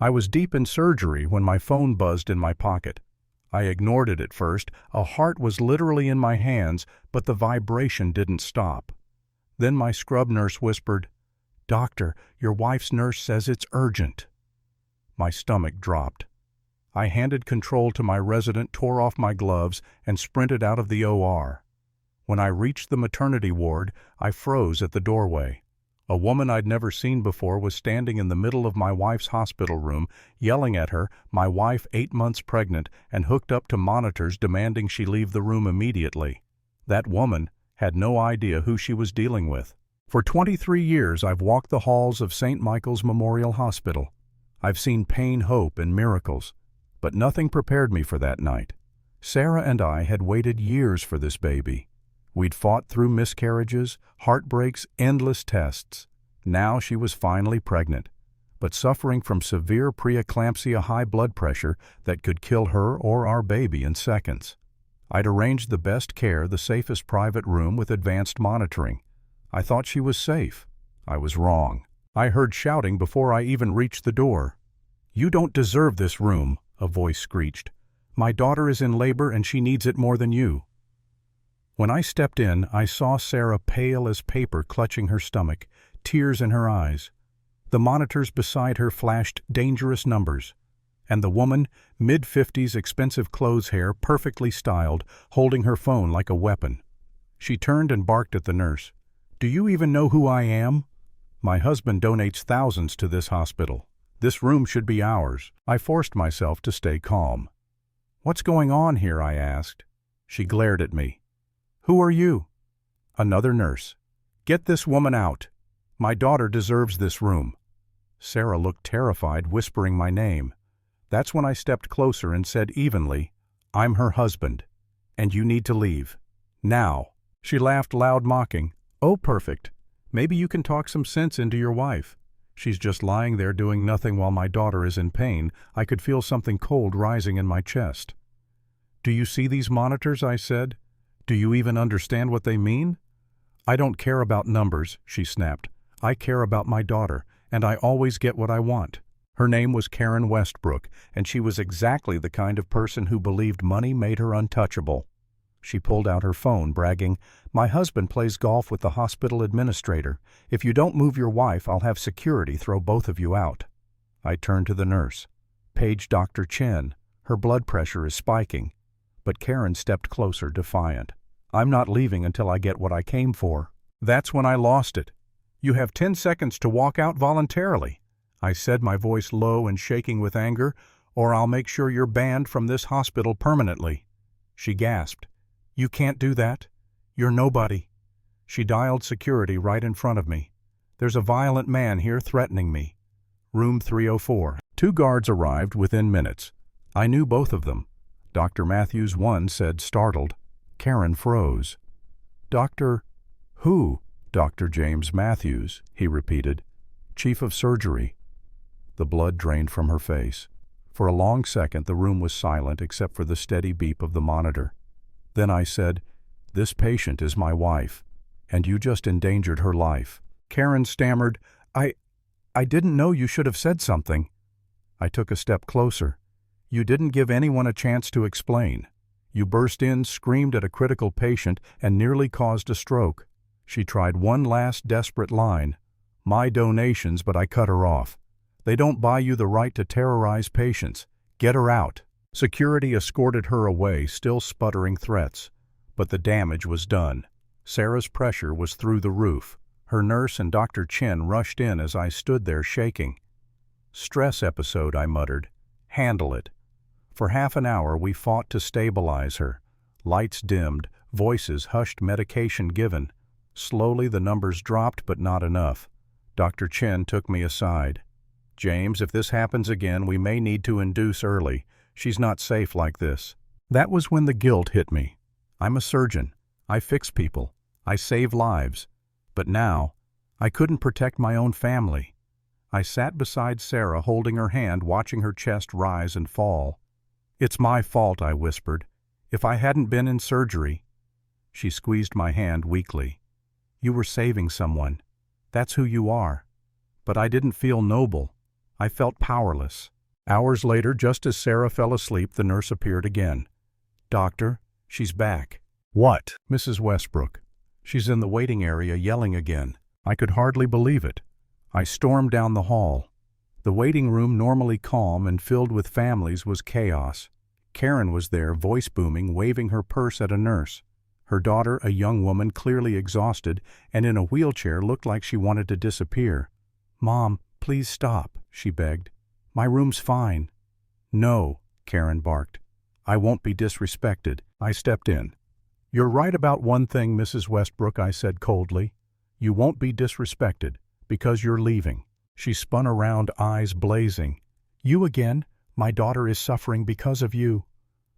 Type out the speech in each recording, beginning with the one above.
I was deep in surgery when my phone buzzed in my pocket. I ignored it at first. A heart was literally in my hands, but the vibration didn't stop. Then my scrub nurse whispered, "Doctor, your wife's nurse says it's urgent." My stomach dropped. I handed control to my resident, tore off my gloves, and sprinted out of the OR. When I reached the maternity ward, I froze at the doorway. A woman I'd never seen before was standing in the middle of my wife's hospital room, yelling at her, my wife 8 months pregnant and hooked up to monitors demanding she leave the room immediately. That woman had no idea who she was dealing with. For 23 years I've walked the halls of St. Michael's Memorial Hospital. I've seen pain, hope, and miracles. But nothing prepared me for that night. Sarah and I had waited years for this baby. We'd fought through miscarriages, heartbreaks, endless tests. Now she was finally pregnant, but suffering from severe preeclampsia, high blood pressure that could kill her or our baby in seconds. I'd arranged the best care, the safest private room with advanced monitoring. I thought she was safe. I was wrong. I heard shouting before I even reached the door. "You don't deserve this room," a voice screeched. "My daughter is in labor and she needs it more than you." When I stepped in, I saw Sarah pale as paper, clutching her stomach, tears in her eyes. The monitors beside her flashed dangerous numbers. And the woman, mid-50s, expensive clothes, hair, perfectly styled, holding her phone like a weapon. She turned and barked at the nurse. "Do you even know who I am? My husband donates thousands to this hospital. This room should be ours." I forced myself to stay calm. "What's going on here?" I asked. She glared at me. "Who are you?" "Another nurse. Get this woman out. My daughter deserves this room." Sarah looked terrified, whispering my name. That's when I stepped closer and said evenly, "I'm her husband, and you need to leave. Now." She laughed loud, mocking. "Oh, perfect. Maybe you can talk some sense into your wife. She's just lying there doing nothing while my daughter is in pain." I could feel something cold rising in my chest. "Do you see these monitors?" I said. "Do you even understand what they mean?" "I don't care about numbers," she snapped. "I care about my daughter, and I always get what I want." Her name was Karen Westbrook, and she was exactly the kind of person who believed money made her untouchable. She pulled out her phone, bragging, "My husband plays golf with the hospital administrator. If you don't move your wife, I'll have security throw both of you out." I turned to the nurse. "Page Dr. Chen. Her blood pressure is spiking." But Karen stepped closer, defiant. "I'm not leaving until I get what I came for." That's when I lost it. "You have 10 seconds to walk out voluntarily," I said, my voice low and shaking with anger, "or I'll make sure you're banned from this hospital permanently." She gasped. "You can't do that. You're nobody." She dialed security right in front of me. "There's a violent man here threatening me." Room 304. 2 guards arrived within minutes. I knew both of them. Dr. Matthews, one said, startled. Karen froze. "Dr. who?" "Dr. James Matthews," he repeated. "Chief of surgery." The blood drained from her face. For a long second the room was silent except for the steady beep of the monitor. Then I said, "This patient is my wife, and you just endangered her life." Karen stammered, I didn't know. You should have said something." I took a step closer. "You didn't give anyone a chance to explain. You burst in, screamed at a critical patient, and nearly caused a stroke." She tried one last desperate line. "My donations," but I cut her off. "They don't buy you the right to terrorize patients. Get her out." Security escorted her away, still sputtering threats. But the damage was done. Sarah's pressure was through the roof. Her nurse and Dr. Chen rushed in as I stood there shaking. "Stress episode," I muttered. "Handle it." For half an hour we fought to stabilize her. Lights dimmed, voices hushed, medication given. Slowly the numbers dropped, but not enough. Dr. Chen took me aside. "James, if this happens again, we may need to induce early. She's not safe like this." That was when the guilt hit me. I'm a surgeon. I fix people. I save lives. But now, I couldn't protect my own family. I sat beside Sarah, holding her hand, watching her chest rise and fall. "It's my fault," I whispered. "If I hadn't been in surgery." She squeezed my hand weakly. "You were saving someone. That's who you are." But I didn't feel noble. I felt powerless. Hours later, just as Sarah fell asleep, the nurse appeared again. "Doctor, she's back." "What?" "Mrs. Westbrook. She's in the waiting area yelling again." I could hardly believe it. I stormed down the hall. The waiting room, normally calm and filled with families, was chaos. Karen was there, voice booming, waving her purse at a nurse. Her daughter, a young woman clearly exhausted and in a wheelchair, looked like she wanted to disappear. "Mom, please stop," she begged. "My room's fine." "No," Karen barked. "I won't be disrespected." I stepped in. "You're right about one thing, Mrs. Westbrook," I said coldly. "You won't be disrespected, because you're leaving." She spun around, eyes blazing. "You again? My daughter is suffering because of you."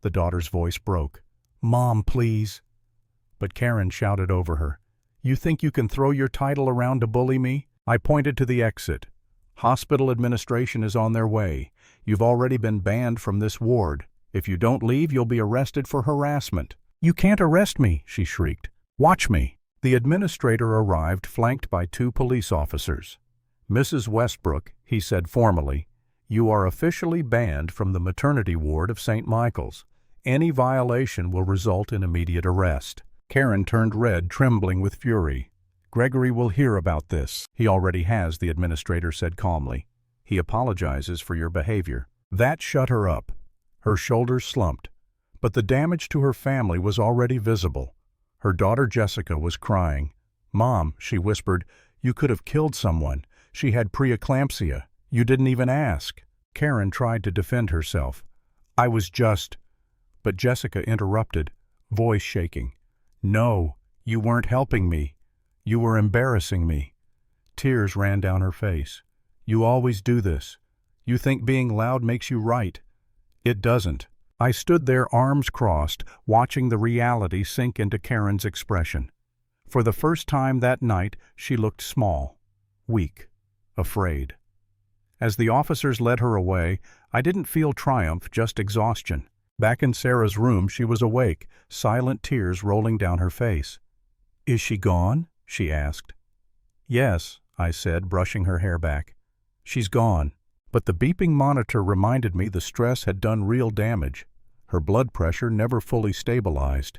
The daughter's voice broke. "Mom, please." But Karen shouted over her. "You think you can throw your title around to bully me?" I pointed to the exit. "Hospital administration is on their way. You've already been banned from this ward. If you don't leave, you'll be arrested for harassment." "You can't arrest me," she shrieked. "Watch me." The administrator arrived, flanked by 2 police officers. "Mrs. Westbrook," he said formally, "you are officially banned from the maternity ward of St. Michael's. Any violation will result in immediate arrest." Karen turned red, trembling with fury. "Gregory will hear about this." "He already has," the administrator said calmly. "He apologizes for your behavior." That shut her up. Her shoulders slumped. But the damage to her family was already visible. Her daughter Jessica was crying. "Mom," she whispered, "you could have killed someone. She had preeclampsia. You didn't even ask." Karen tried to defend herself. "I was just—" But Jessica interrupted, voice shaking. "No, you weren't helping me. You were embarrassing me." Tears ran down her face. "You always do this. You think being loud makes you right. It doesn't." I stood there, arms crossed, watching the reality sink into Karen's expression. For the first time that night, she looked small, weak, afraid. As the officers led her away, I didn't feel triumph, just exhaustion. Back in Sarah's room, she was awake, silent tears rolling down her face. "Is she gone?" she asked. "Yes," I said, brushing her hair back. "She's gone." But the beeping monitor reminded me the stress had done real damage. Her blood pressure never fully stabilized.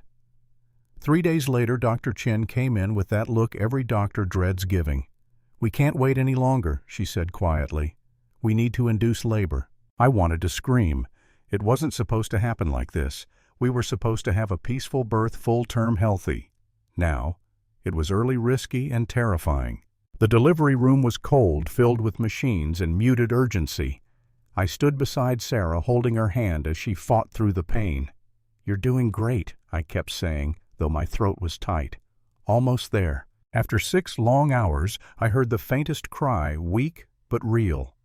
3 days later, Dr. Chin came in with that look every doctor dreads giving. "We can't wait any longer," she said quietly. "We need to induce labor." I wanted to scream. It wasn't supposed to happen like this. We were supposed to have a peaceful birth, full-term healthy. Now, it was early, risky, and terrifying. The delivery room was cold, filled with machines and muted urgency. I stood beside Sarah, holding her hand as she fought through the pain. "You're doing great," I kept saying, though my throat was tight. "Almost there." After 6 long hours, I heard the faintest cry, weak but real.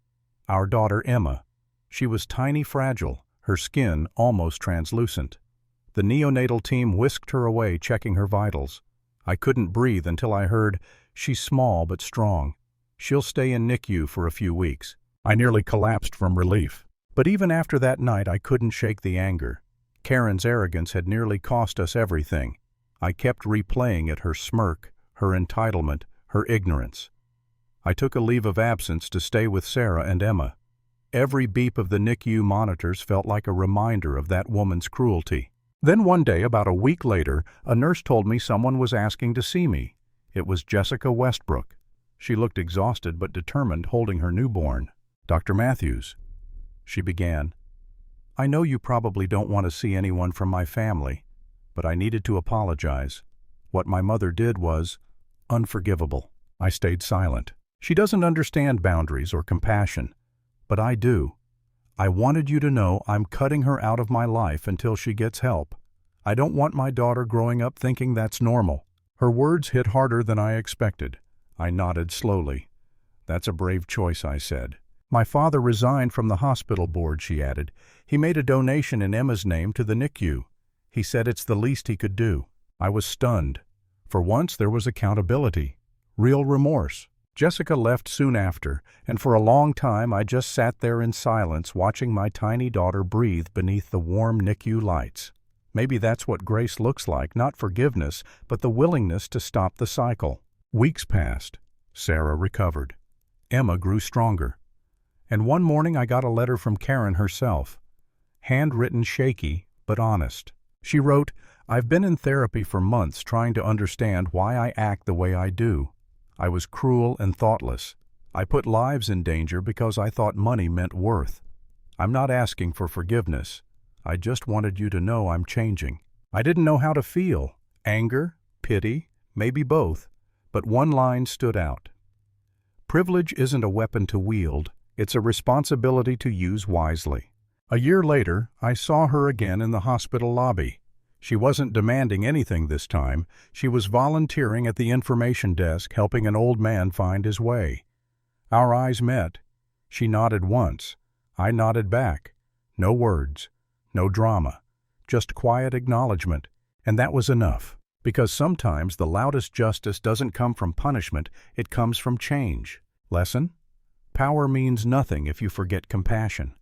Our daughter Emma. She was tiny, fragile, her skin almost translucent. The neonatal team whisked her away, checking her vitals. I couldn't breathe until I heard, "She's small but strong. She'll stay in NICU for a few weeks." I nearly collapsed from relief. But even after that night, I couldn't shake the anger. Karen's arrogance had nearly cost us everything. I kept replaying it, her smirk, her entitlement, her ignorance. I took a leave of absence to stay with Sarah and Emma. Every beep of the NICU monitors felt like a reminder of that woman's cruelty. Then one day, about a week later, a nurse told me someone was asking to see me. It was Jessica Westbrook. She looked exhausted but determined, holding her newborn. "Dr. Matthews," she began, "I know you probably don't want to see anyone from my family, but I needed to apologize. What my mother did was unforgivable." I stayed silent. "She doesn't understand boundaries or compassion, but I do. I wanted you to know I'm cutting her out of my life until she gets help. I don't want my daughter growing up thinking that's normal." Her words hit harder than I expected. I nodded slowly. "That's a brave choice," I said. "My father resigned from the hospital board," she added. "He made a donation in Emma's name to the NICU. He said it's the least he could do." I was stunned. For once there was accountability, real remorse. Jessica left soon after, and for a long time I just sat there in silence, watching my tiny daughter breathe beneath the warm NICU lights. Maybe that's what grace looks like, not forgiveness, but the willingness to stop the cycle. Weeks passed. Sarah recovered. Emma grew stronger. And one morning I got a letter from Karen herself. Handwritten, shaky, but honest. She wrote, "I've been in therapy for months trying to understand why I act the way I do. I was cruel and thoughtless. I put lives in danger because I thought money meant worth. I'm not asking for forgiveness. I just wanted you to know I'm changing." I didn't know how to feel. Anger, pity, maybe both. But one line stood out. Privilege isn't a weapon to wield. It's a responsibility to use wisely. A year later, I saw her again in the hospital lobby. She wasn't demanding anything this time. She was volunteering at the information desk, helping an old man find his way. Our eyes met. She nodded once. I nodded back. No words. No drama. Just quiet acknowledgement. And that was enough. Because sometimes the loudest justice doesn't come from punishment, it comes from change. Lesson? Power means nothing if you forget compassion.